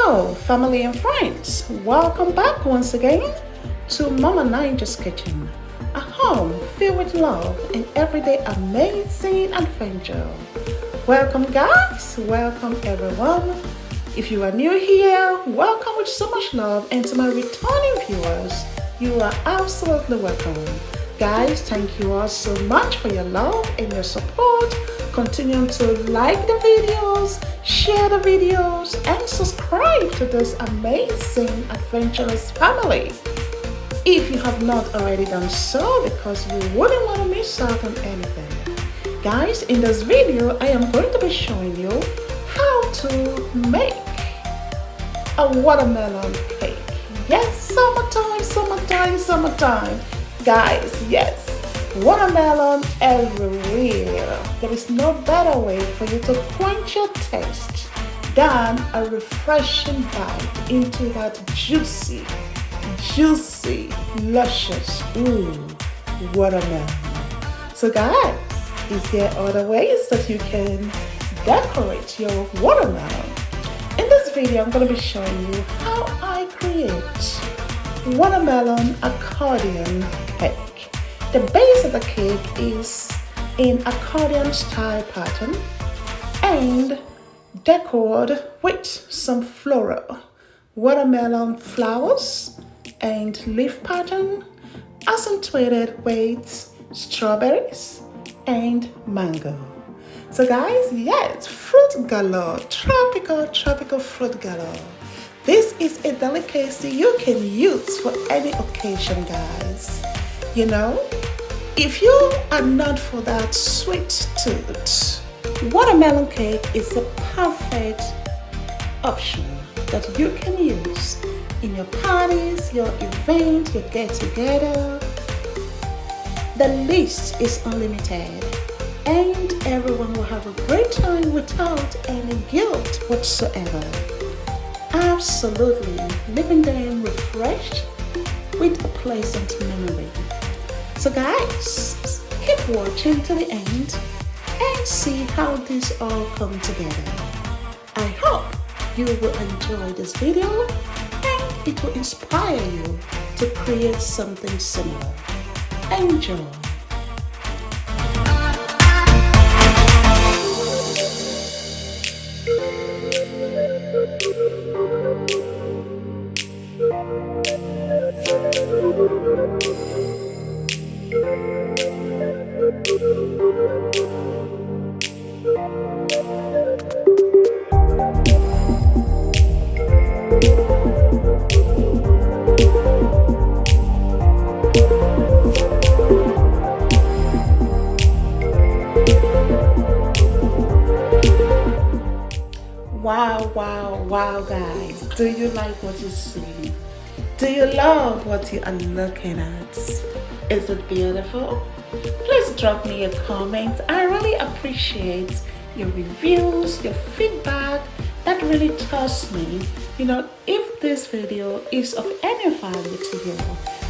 Hello, family and friends. Welcome back once again to Mama Ninja's Kitchen, a home filled with love and everyday amazing adventure. Welcome, guys. Welcome, everyone. If you are new here, welcome with so much love. And to my returning viewers, you are absolutely welcome. Guys, thank you all so much for your love and your support. Continue to like the videos, share the videos, and subscribe to this amazing adventurous family. If you have not already done so, because you wouldn't want to miss out on anything. Guys, in this video, I am going to be showing you how to make a watermelon cake. Yes, summertime, summertime, summertime. Guys, yes, watermelon everywhere. There is no better way for you to quench your taste than a refreshing bite into that juicy, luscious, watermelon. So guys, is there other ways that you can decorate your watermelon? In this video, I'm going to be showing you how I create watermelon accordion cake. The base of the cake is in accordion style pattern and decorated with some floral watermelon flowers and leaf pattern accentuated with strawberries and mango. So guys, yes, fruit galore, tropical fruit galore. This is a delicacy you can use for any occasion, guys. You know, if you are not for that sweet tooth, watermelon cake is a perfect option that you can use in your parties, your event, your get-together. The list is unlimited and everyone will have a great time without any guilt whatsoever. Absolutely, leaving them refreshed with a pleasant memory. So guys, keep watching to the end and see how this all come together. I hope you will enjoy this video and it will inspire you to create something similar. Enjoy. Wow, guys. Do you like what you see? Do you love what you are looking at? Is it beautiful? Please drop me a comment. I really appreciate your reviews, your feedback. That really tells me, if this video is of any value to you.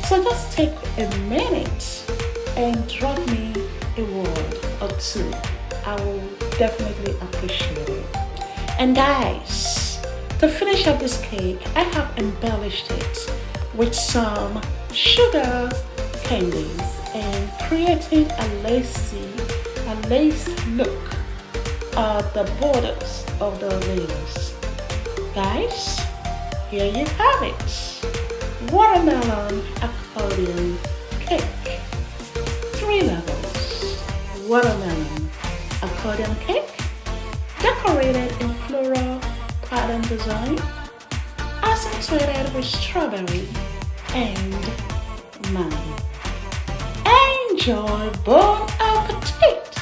So just take a minute and drop me a word or two. I will definitely appreciate it. And guys, to finish up this cake, I have embellished it with some sugar candies and creating a lace look at the borders of the layers. Guys, here you have it. Watermelon accordion cake. 3 levels. Watermelon accordion cake, decorated in floral pattern design, accentuated with strawberry and mango. Enjoy, bon appetit!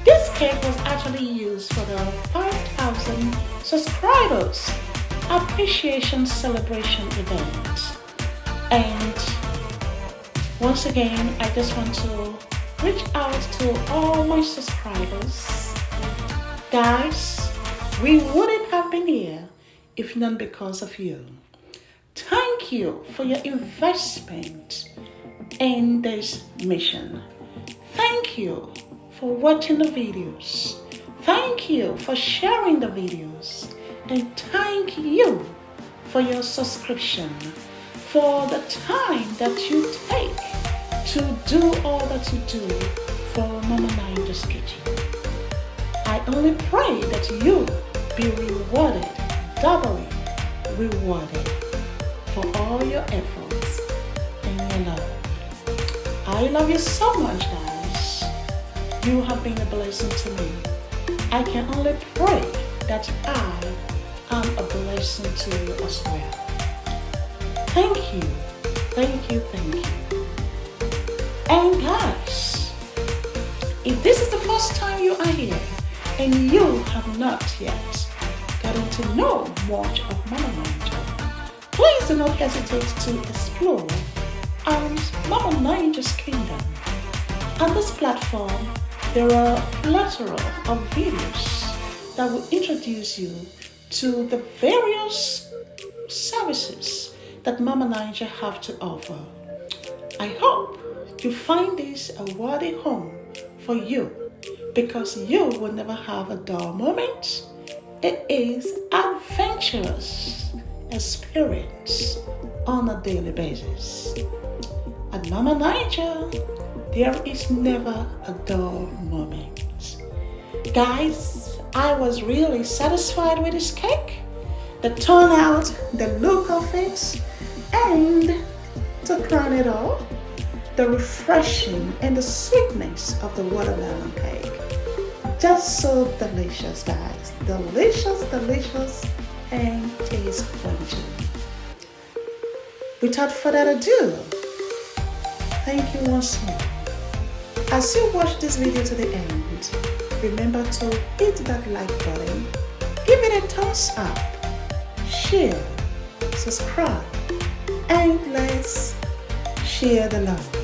This cake was actually used for the 5,000 subscribers appreciation celebration event. And once again, I just want to reach out to all my subscribers. Guys, we wouldn't have been here if not because of you. Thank you for your investment in this mission. Thank you for watching the videos. Thank you for sharing the videos. And thank you for your subscription, for the time that you take to do all that you do for Mama Ninja's Kitchen. I only pray that you be rewarded, doubly rewarded for all your efforts and your love. I love you so much, guys. You have been a blessing to me. I can only pray that I am a blessing to you as well. Thank you, thank you, thank you. And guys, if this is the first time you are here and you have not yet gotten to know much of Mama Ninja, please do not hesitate to explore Mama Ninja's Kingdom. On this platform, there are a plethora of videos that will introduce you to the various services that Mama Ninja have to offer. I hope you find this a worthy home for you, because you will never have a dull moment. It is adventurous experience on a daily basis. At Mama Ninja, there is never a dull moment. Guys, I was really satisfied with this cake, the turnout, the look of it, and to crown it all, the refreshing and the sweetness of the watermelon cake. Just so delicious, guys. Delicious, delicious, and taste plenty. Without further ado, thank you once more. As you watch this video to the end, remember to hit that like button, give it a thumbs up, share, subscribe, and let's share the love.